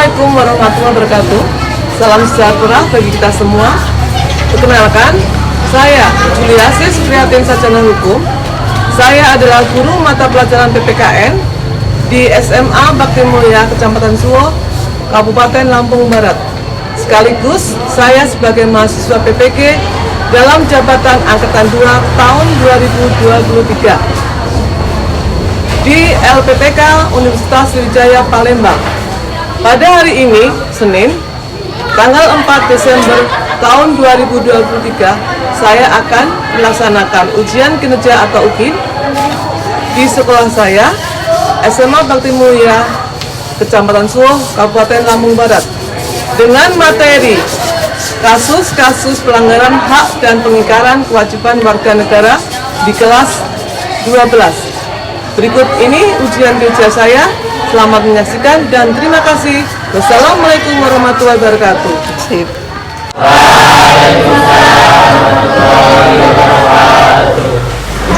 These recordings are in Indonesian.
Assalamualaikum warahmatullahi wabarakatuh. Salam sejahtera bagi kita semua. Perkenalkan, saya Juliasis Prihatin Sarjana Hukum. Saya adalah guru mata pelajaran PPKN di SMA Bakti Mulia Kecamatan Suwo, Kabupaten Lampung Barat. Sekaligus saya sebagai mahasiswa PPG dalam jabatan Angkatan 2 tahun 2023 di LPTK Universitas Sriwijaya Palembang. Pada hari ini, Senin, tanggal 4 Desember tahun 2023, saya akan melaksanakan ujian kinerja atau UKIN di sekolah saya, SMA Bakti Mulia Kecamatan Suwo, Kabupaten Lampung Barat, dengan materi kasus-kasus pelanggaran hak dan pengingkaran kewajiban warga negara di kelas 12. Berikut ini ujian kerja saya. Selamat menyaksikan dan terima kasih. Wassalamualaikum warahmatullahi wabarakatuh. Sip.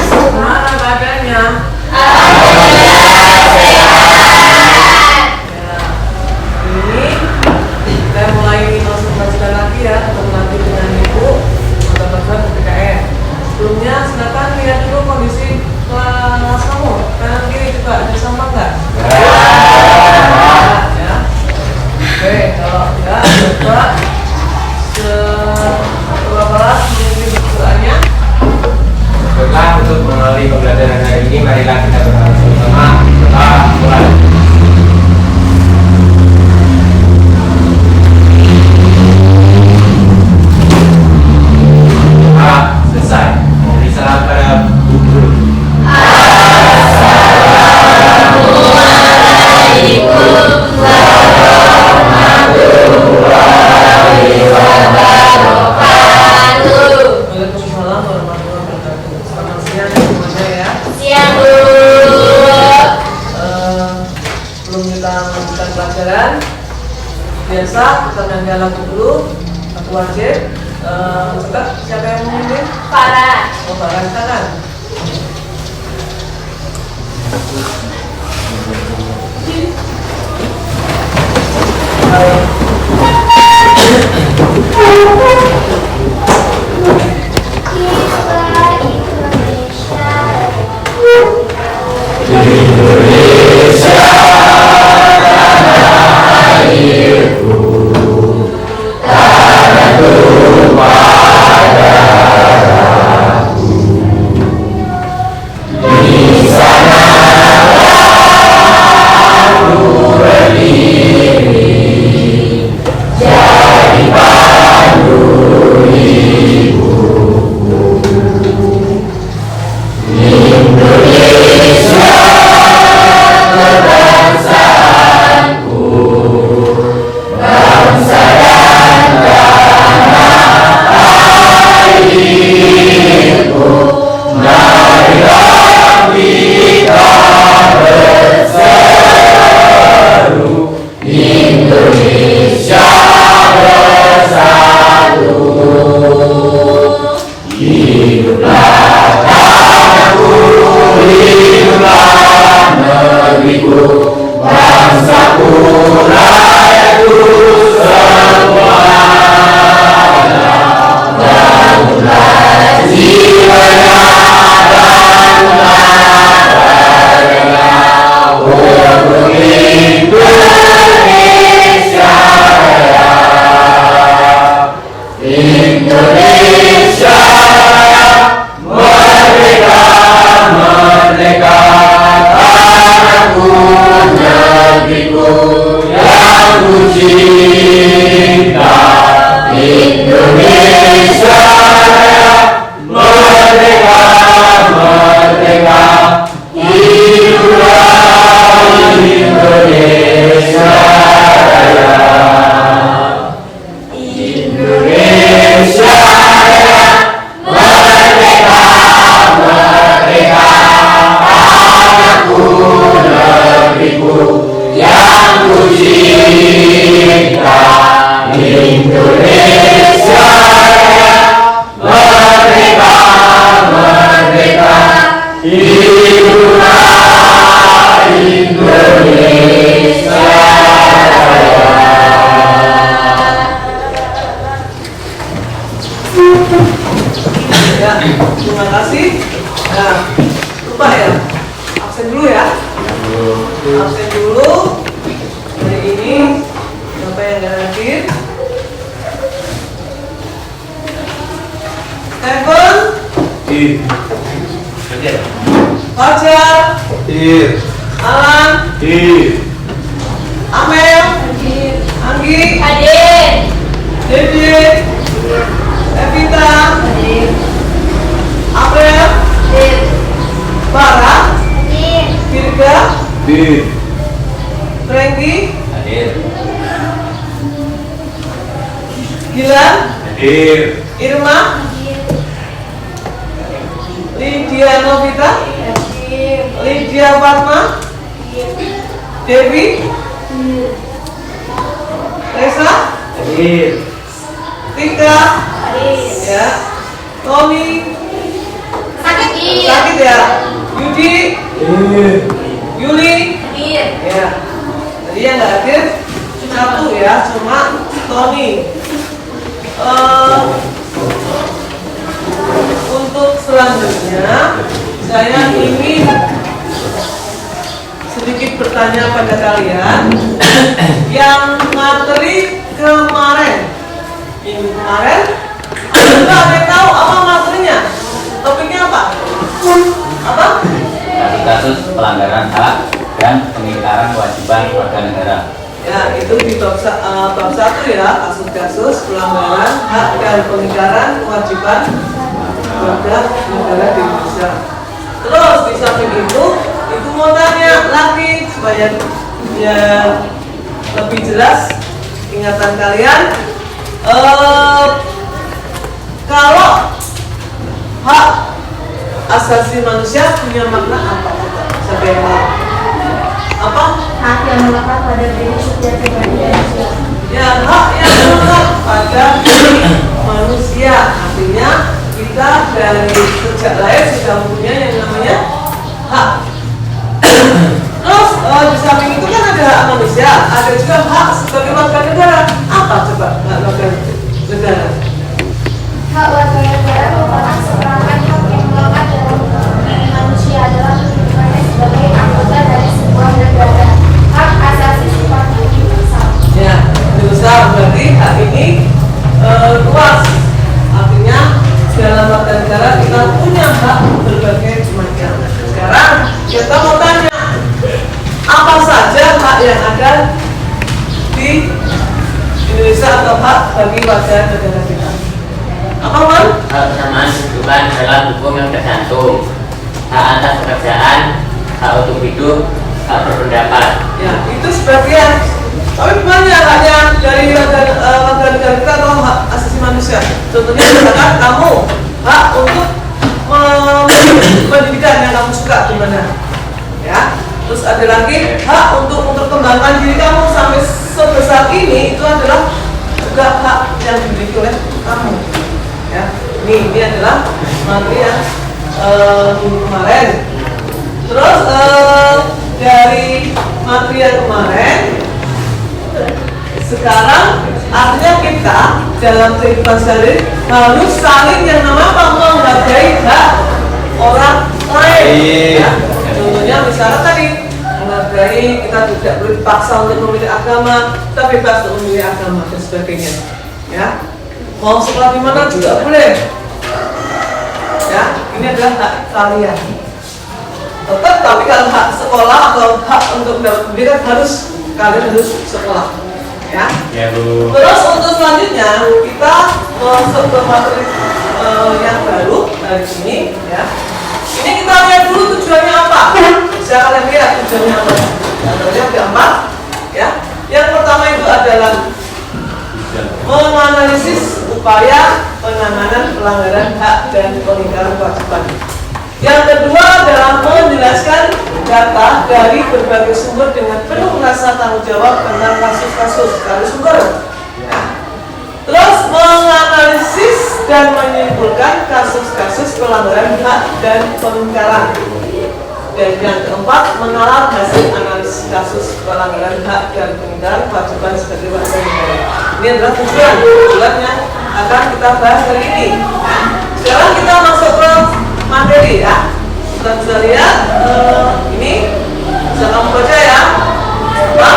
Gimana badannya? Kita mulai masuk pelajaran lagi ya, ketemu lagi dengan Ibu mata pelajaran PPKN. Sebelumnya silakan lihat dulu kondisi kelas kamu. Kanan kiri juga ada sampah nggak? Ya. Oke, kalau tidak coba ketua kelas mengikuti bukuannya. Baiklah, untuk mengawali pembelajaran hari ini, marilah kita berdoa bersama. Kita mulai. Selesai. Beri salam pada Bu Guru. Assalamualaikum warahmatullahi wabarakatuh. Waalaikumsalam warahmatullahi wabarakatuh. Selamat siang semuanya ya. Siang, Bu. Sebelum kita lanjutkan pelajaran, biasa kita nyanyi lagu dulu, lagu wajib. Coba siapa yang memimpin? Farah. Oh, Farah, silakan. Indonesia merdeka, Terima kasih. Nah, lupa ya. Absen dulu ya. Absen dulu. Hari ini siapa yang nggak hadir? Stephen. Fajar. Alan. Amel. Anggi. David. Evita. April. Bara. Virga. Frankie. Gilan. Irma. Lydia Novita. Lydia Fatma. Devi. Reza. Tika. Ya. Tommy. Sakit ya. Yudi. Yuli. Ya. Tadi yang nggak hadir satu ya, cuma Tony. Untuk selanjutnya saya ingin sedikit bertanya pada kalian yang materi kemarin, minggu kemarin, ada yang tahu apa materinya? Topiknya apa? Apa? Kasus pelanggaran hak dan pengingkaran kewajiban warga negara. Ya, itu di bab 1 ya, kasus-kasus pelanggaran hak dan pengingkaran kewajiban warga negara di Indonesia. Terus di samping itu mau tanya lagi supaya ya lebih jelas ingatan kalian. Kalau hak asasi manusia punya makna apa? Siapa yang tahu? Apa? Hak yang melekat pada diri setiap pribadi manusia. Ya, hak yang melekat pada diri manusia. Artinya kita dari sejak lahir sudah punya yang namanya hak. Terus di samping itu kan ada hak manusia, ada juga hak sebagai warga negara. Apa coba hak warga negara? Hak warga negara merupakan seperangkat hak yang melekat dalam diri manusia dalam kehidupannya sebagai anggota dari sebuah negara. Hak asasi sifatnya universal. Ya, universal berarti hak ini luas. Artinya dalam warga negara kita punya hak berbagai macam. Sekarang kita mau tanya, apa saja hak yang ada di Indonesia atau hak bagi warga negara kita? Apa man? Hak kesamaan kedudukan dalam hukum yang tergantung, hak atas pekerjaan, hak untuk hidup, hak berpendapat. Ya, itu sebagian. Tapi banyak haknya dari warga negara kita atau hak asasi manusia. Contohnya misalkan kamu hak untuk pendidikan yang kamu suka gimana? Ya. Terus ada lagi hak untuk memperkembangkan diri kamu sampai sebesar ini, itu adalah juga hak yang dimiliki oleh kamu. Ya. Ini adalah materi yang kemarin. Terus dari materi yang kemarin, sekarang artinya kita dalam kehidupan sehari harus saling yang namanya menghargai hak orang lain. Ya. Contohnya misalnya tadi menghargai, kita tidak boleh dipaksa untuk memilih agama, kita bebas untuk memilih agama dan sebagainya. Ya, mau sekolah di mana juga boleh. Ya, ini adalah hak kalian. Tetap, tapi kalau hak sekolah atau hak untuk mendapat pendidikan kalian harus sekolah. Ya. Terus untuk selanjutnya kita masuk ke materi yang baru hari ini. Ya. Ini kita lihat dulu tujuannya apa. Bisa kalian lihat tujuannya apa? Yang keempat, ya. Yang pertama itu adalah menganalisis upaya penanganan pelanggaran hak dan pengingkaran kewajiban. Yang kedua adalah menjelaskan data dari berbagai sumber dengan penuh rasa tanggung jawab tentang kasus-kasus dari sumber. Ya. Terus menganalisis dan menyimpulkan kasus-kasus pelanggaran hak dan pengingkaran. Dan yang keempat, menalar hasil analisis kasus pelanggaran hak dan pengingkaran kewajiban sebagai warga negara. Ini adalah tujuannya akan kita bahas hari ini. Sekarang kita masuk ke materi ya. Kita bisa lihat ini bisa kamu baca ya. Apa?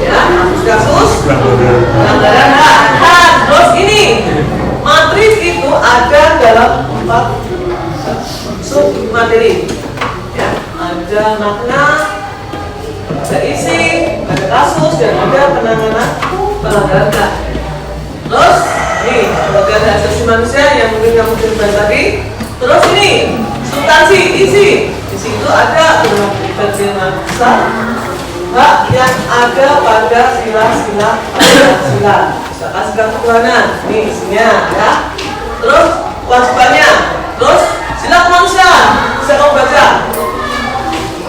Ya, kasus pelanggaran hak. Nah, terus ini matris itu ada dalam 4 sub materi. Ya, ada makna, ada isi, ada kasus, dan ada penanganan pelanggaran hak. Terus nih bagian hak asasi manusia yang mungkin kamu ceritakan tadi. Terus ini substansi, isi itu ada bagian besar hak yang ada pada sila-sila Pancasila. Misalkan sila ketuhanan, ini isinya ya. Terus kewajibannya, terus sila kemanusiaan bisa kamu baca,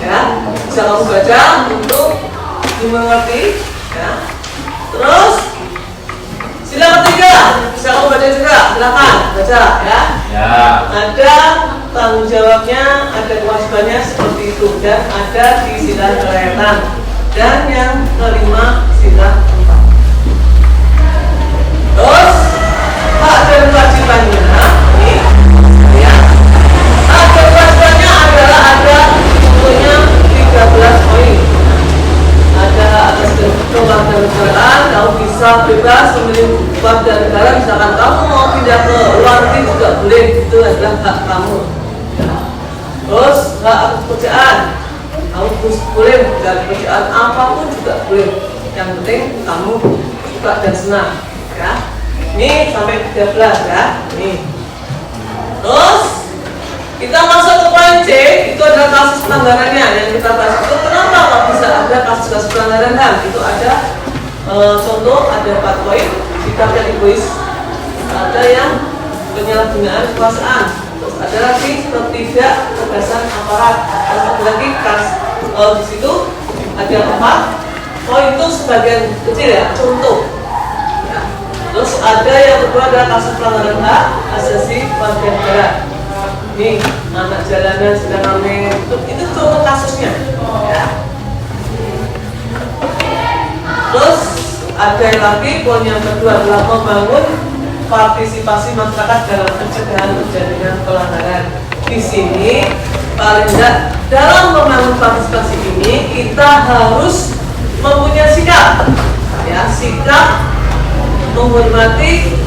ya bisa kamu baca untuk dimengerti, ya. Terus sila ketiga bisa kamu baca juga, silakan baca ya. Ya. Ada tanggung jawabnya, ada kewajibannya seperti itu, dan ada di sila kerakyatan. Dan yang kelima sila 4. Terus hak dan kewajibannya ini ya. Hak dan kewajibannya adalah ada contohnya 13 poin. Ada atas kewarganegaraan, kamu bisa bebas memilih warga negara, misalkan kamu mau pindah ke luar negeri juga boleh, itu adalah hak kamu. Terus hak atas pekerjaan, kamu boleh dari pekerjaan apapun juga boleh, yang penting kamu suka dan senang ya. Ini sampai 13 ya. Nih. Terus kita masuk ke poin C, itu adalah kasus pelanggarannya yang kita bahas. Itu kenapa kok bisa ada kasus-kasus pelanggaran HAM? Itu ada contoh, ada 4 poin. Kita kategoris. Ada yang penyalahgunaan kekuasaan, terus ada lagi ketidak tegasan aparat, terus ada lagi di situ ada 4 poin, itu sebagian kecil ya, contoh. Ya. Terus ada yang kedua adalah kasus pelanggaran hak asasi warga negara. Ini anak jalanan sedang rame, itu contoh kasusnya. Ya. Terus ada lagi poin yang kedua adalah membangun partisipasi masyarakat dalam pencegahan terjadinya pelanggaran. Di sini paling tidak dalam membangun partisipasi ini kita harus mempunyai sikap, ya, sikap menghormati,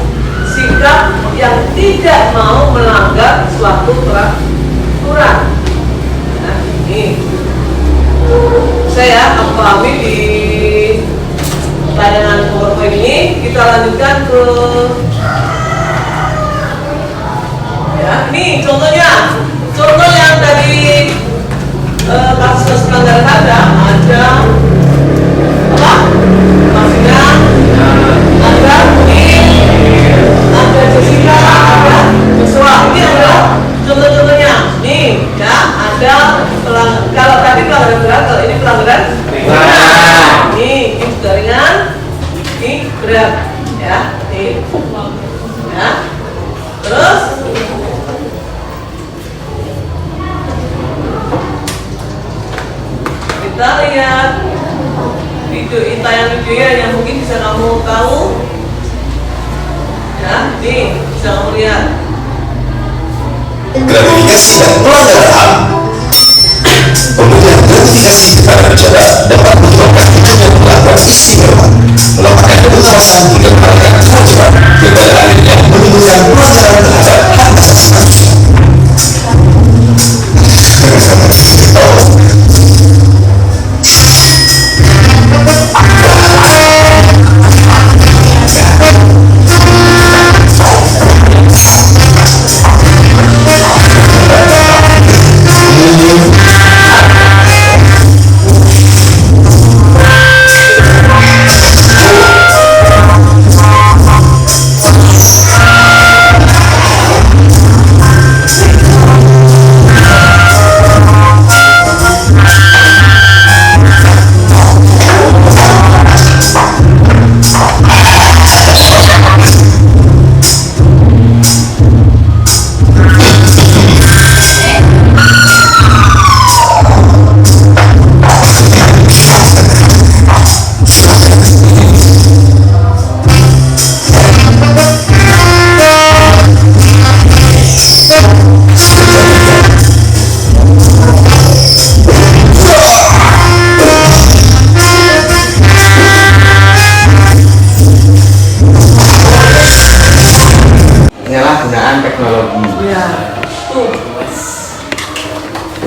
sikap yang tidak mau melanggar suatu peraturan. Nah, ini saya pahami di tayangan PowerPoint ini. Kita lanjutkan ke ya, ini contohnya. Contoh yang tadi kasus pelanggaran ada apa? Maksudnya ada Jessica, ada Joshua. Ini adalah contoh-contohnya. Nih, ya, ada kalau tadi pelanggaran berat, kalau ini pelanggaran ringan. Ini sudah ringan, ini berat, ya. Nih, ya. Terus kita lihat tayangan videonya yang mungkin bisa kamu tahu. Ya, nih bisa kamu lihat. Gratifikasi dan pelanggaran HAM. Pemberian gratifikasi kepada pejabat dapat menyebabkan hidupnya pelanggar istimewa, melakukan kekerasan hingga melanggar kewajiban, kepada akhirnya menimbulkan pelanggaran terhadap hak asasi manusia.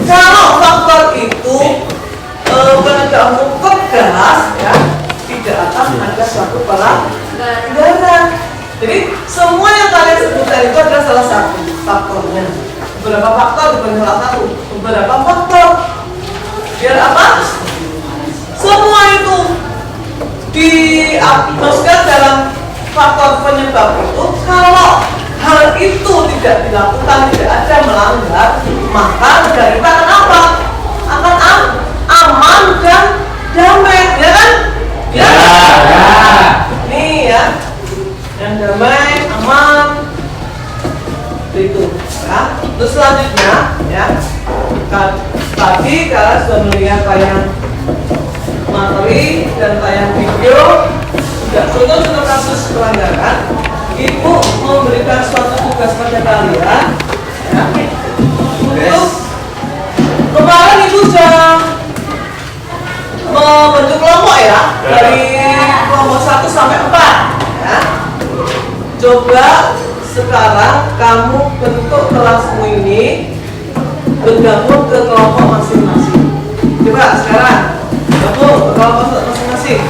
Kalau faktor itu penegak hukum tegas, ya, tidak akan ada suatu pelanggaran. Jadi semua yang kalian sebutkan itu adalah salah satu faktornya. Beberapa faktor bukan salah satu, beberapa faktor. Biar apa? Semua itu dimasukkan dalam faktor penyebab itu. Kalau hal itu tidak dilakukan, tidak ada melanggar, maka negara kita akan apa? Akan aman dan damai, ya kan? Ya. Nih ya, yang damai, aman, itu. Ya. Terus selanjutnya, ya, tadi kalian sudah melihat tayang materi dan tayang video. Tidak contoh kasus pelanggaran. Ibu memberikan suatu tugas pada kalian, ya, untuk kemarin ibu sudah membentuk kelompok, ya, dari kelompok 1 sampai 4, ya. Coba sekarang kamu bentuk kelasmu ini bergabung ke kelompok masing-masing. Coba sekarang gabung ke kelompok masing-masing.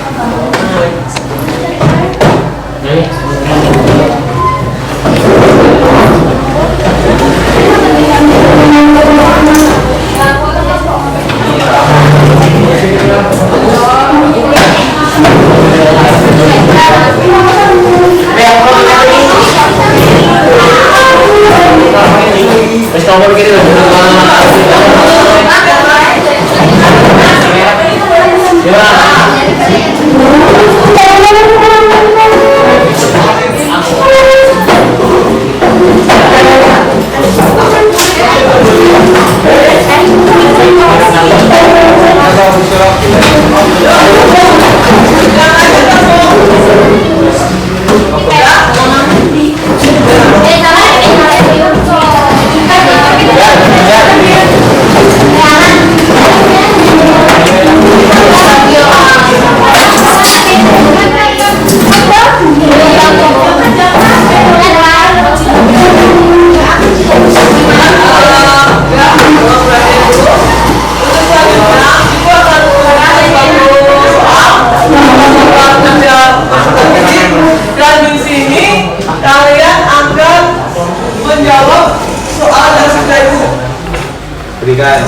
Berikan,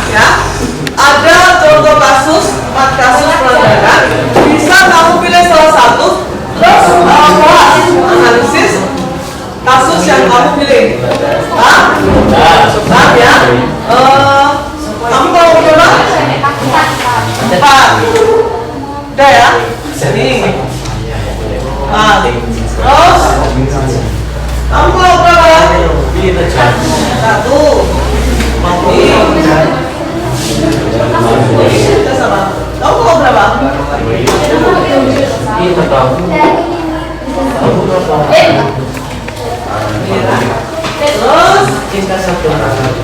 ya. Ada contoh kasus, 4 kasus pelanggaran. Bisa kamu pilih salah satu, terus kelas analisis kasus yang kamu pilih. Ya. Kamu mau berapa? 4. Udah ya? Sini. Terus kamu mau berapa? 1. Kamu mau berapa? Terus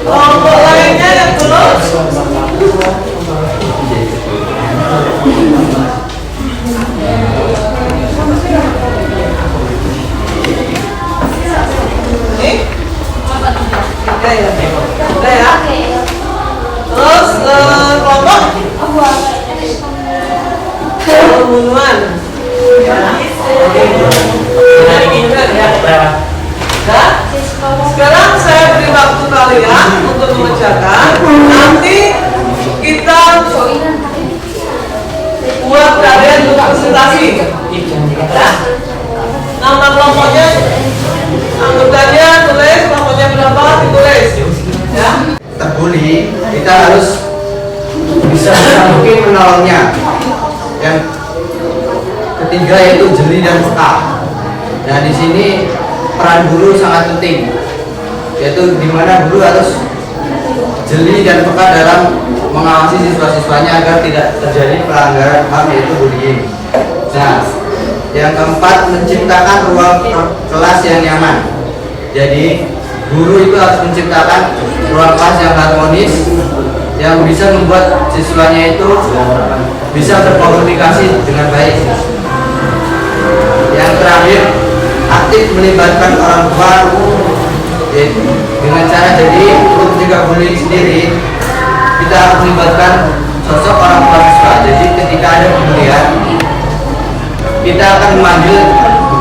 kelompok lainnya yang belum. Nih? Udah ya? Terus kelompok pembunuhan. Sekarang saya beri waktu kalian untuk mengerjakan. Nanti kita buat kalian untuk presentasi. Nama kelompoknya, anggotanya tulis, kelompoknya berapa ditulis. Ya. Terbuli, kita harus bisa mungkin menolongnya. Yang ketiga yaitu jeli dan peka. Nah, di sini peran guru sangat penting, yaitu di mana guru harus jeli dan peka dalam mengawasi siswa-siswanya agar tidak terjadi pelanggaran HAM, yaitu bullying. Nah, yang keempat, menciptakan ruang kelas yang nyaman. Jadi guru itu harus menciptakan ruang kelas yang harmonis, yang bisa membuat siswanya itu bisa berkomunikasi dengan baik. Yang terakhir, aktif melibatkan orang tua dengan cara jadi untuk mencegah bullying sendiri. melibatkan sosok orang tua siswa. Jadi ketika ada pembelian, kita akan memanggil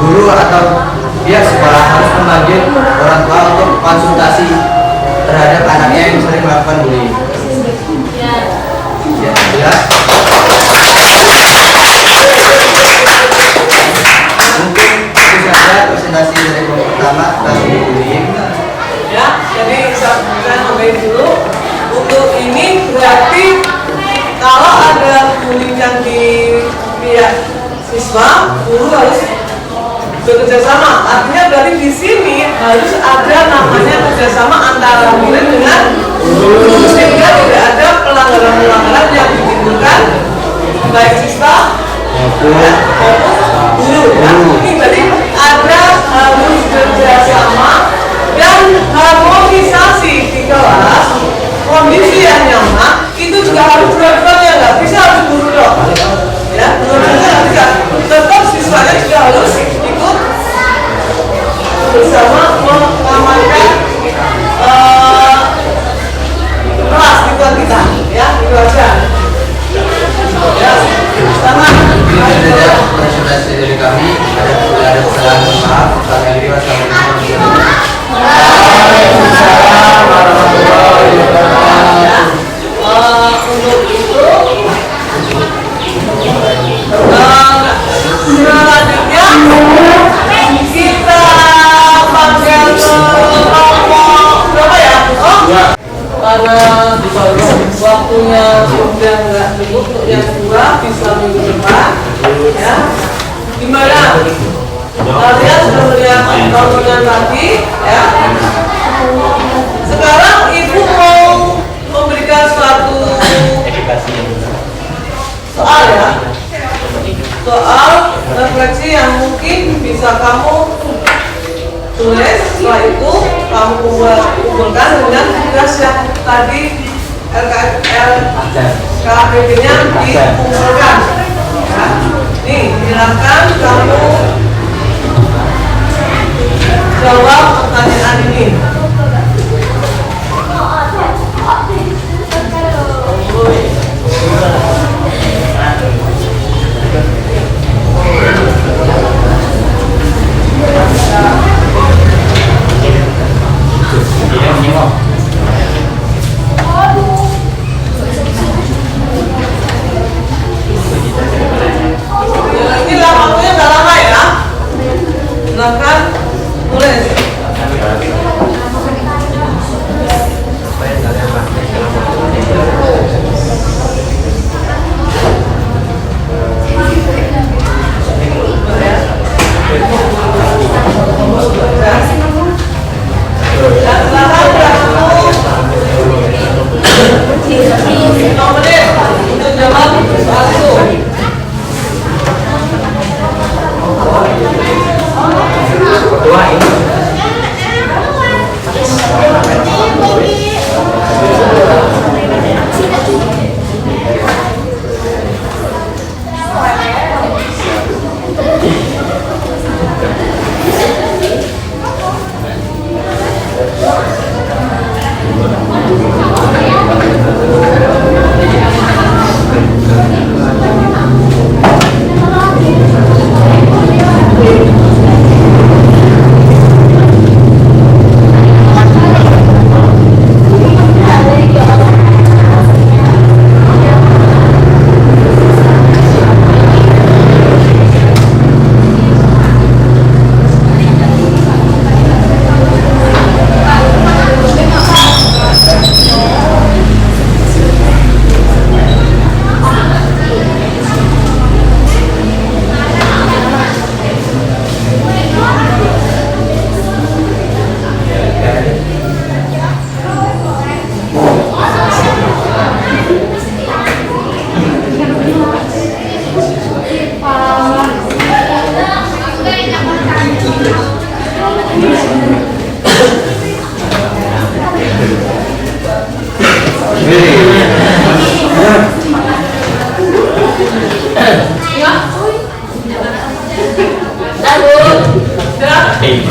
guru atau pihak sekolah harus memanggil orang tua untuk konsultasi terhadap anaknya yang sering melakukan bullying. Ya, jelas. Mungkin itu saja presentasi dari kelompok pertama tentang bullying. Ya, jadi saya nambahin dulu. Untuk ini berarti kalau ada bullying yang di pihak siswa, guru harus bekerja sama. Artinya berarti di sini harus ada namanya kerjasama antara murid dengan guru sehingga tidak ada pelanggaran-pelanggaran yang ditimbulkan baik siswa maupun guru. Ya. Ini berarti ada harus kerjasama dan harmonisasi di kelas. Kondisi yang nyaman itu juga harus dua-duanya, nggak bisa harus guru dong. Ya, dua-duanya nggak bisa. Tetap siswanya juga harus ikut bersama mengamankan kelas lingkungan kita. Ya, itu aja. Ya, sama. Itu saja presentasi dari kami. Ada kesalahan, maaf. Kami akhiri. Wassalamualaikum warahmatullahi wabarakatuh. Untuk itu selanjutnya kita panggil ke kelompok berapa ya? Karena waktunya sudah nggak cukup untuk yang dua, bisa minggu depan ya. Gimana? Kalian sudah melihat bangunan tadi ya. Sekarang ibu mau memberikan suatu soal ya, soal refleksi yang mungkin bisa kamu tulis. Setelah itu kamu kumpulkan dengan tugas yang tadi KPP-nya dikumpulkan ya. Nih, silakan kamu jawab pertanyaan ini. Ini waktunya nggak lama ya. Silakan tulis. Iya.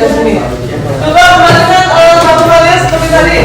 Udah sini. Coba kembalikan satu kalian seperti tadi.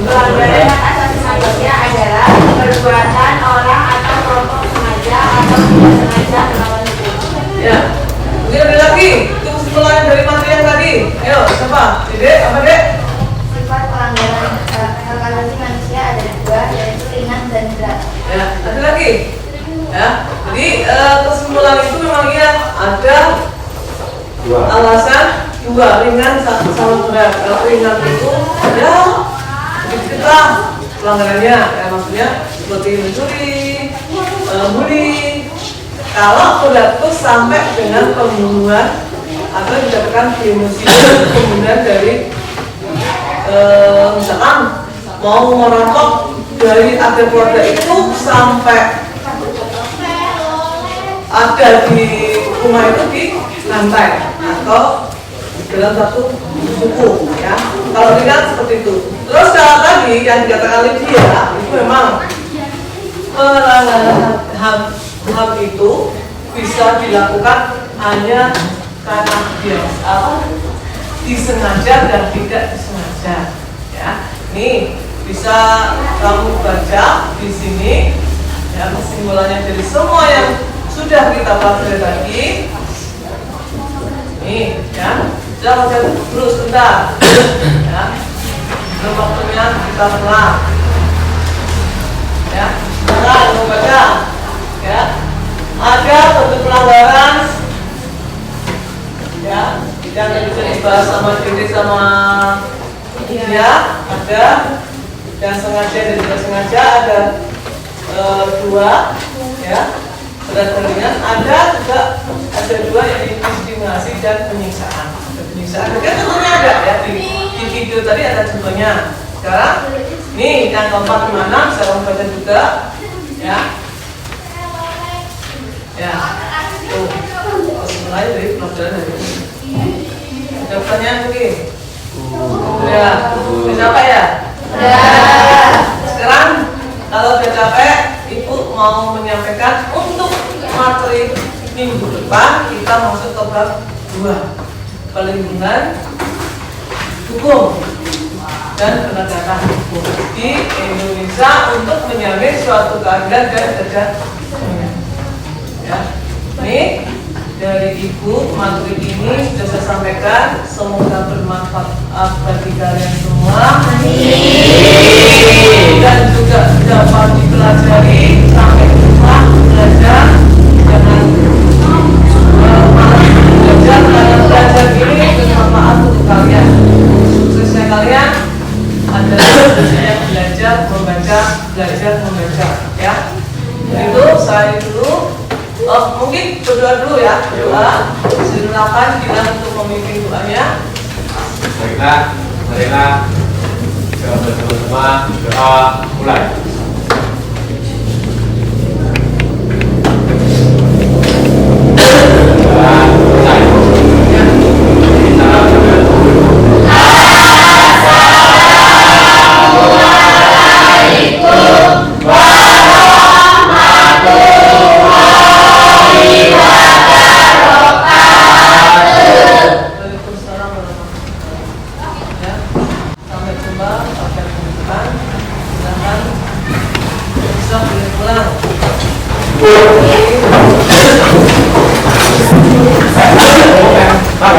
Pelanggaran hak asasi manusia adalah perbuatan orang atau kelompok sengaja atau tidak sengaja melawan hukum. Ya, mungkin ada lagi. Itu kesimpulan dari materi yang tadi. Ayo, siapa? Dek, apa Dek? Sifat pelanggaran hak asasi manusia ada dua, yaitu ringan dan berat. Ya, ada lagi. Ya, jadi kesimpulan itu memang ya ada alasan dua, ringan sama berat. Kalau ringan itu ada kita pelanggarannya, ya maksudnya seperti mencuri, bully. Kalau berat itu sampai dengan pembunuhan atau dikatakan genosida, pembunuhan dari misalkan mau merampok dari ada keluarga itu sampai ada di rumah itu di lantai atau dalam satu suku, ya. Kalau ringan seperti itu. Terus kalau tadi yang dikatakan Lydia itu memang pelanggaran HAM itu bisa dilakukan hanya karena dia disengaja dan tidak disengaja, ya. Ini bisa kamu baca di sini, ya, kesimpulannya dari semua yang sudah kita pelajari tadi. Nih, ya. Sudah baca dulu sebentar, ya. Belum waktunya kita pulang, ya. Sekarang mau baca, ya. Ada bentuk pelanggaran, ya, yang bisa dibahas sama Dede sama dia. Ada yang sengaja dan tidak sengaja, ada dua, ya. Berat dan ringan. Ada juga dua, yang diskriminasi dan penyiksaan. Penyiksaan kan contohnya ada, ya, di video tadi ada contohnya. Sekarang nih yang keempat kemana bisa kamu baca juga, ya. Ya, tuh mulai dari pelajaran dari ini. Ada pertanyaan mungkin? Ya, udah capek ya? Sekarang kalau udah capek, Ibu mau menyampaikan untuk materi minggu depan kita masuk ke bab 2, perlindungan hukum dan penegakan hukum di Indonesia untuk menjamin suatu keadilan dan keadilan. Ya, ini dari Ibu materi ini sudah saya sampaikan, semoga bermanfaat bagi kalian semua. Dan juga dapat dipelajari sampai rumah belajar, jangan malas belajar, karena belajar ini bermanfaat untuk kalian. Suksesnya kalian adalah suksesnya belajar membaca, ya. Itu saya dulu. Mungkin berdoa dulu ya. Silakan kita untuk memimpin doanya. Baiklah, marilah kita bersama-sama doa mulai. Ya, sampai jumpa pada minggu depan. Silakan besok diulang. Pak,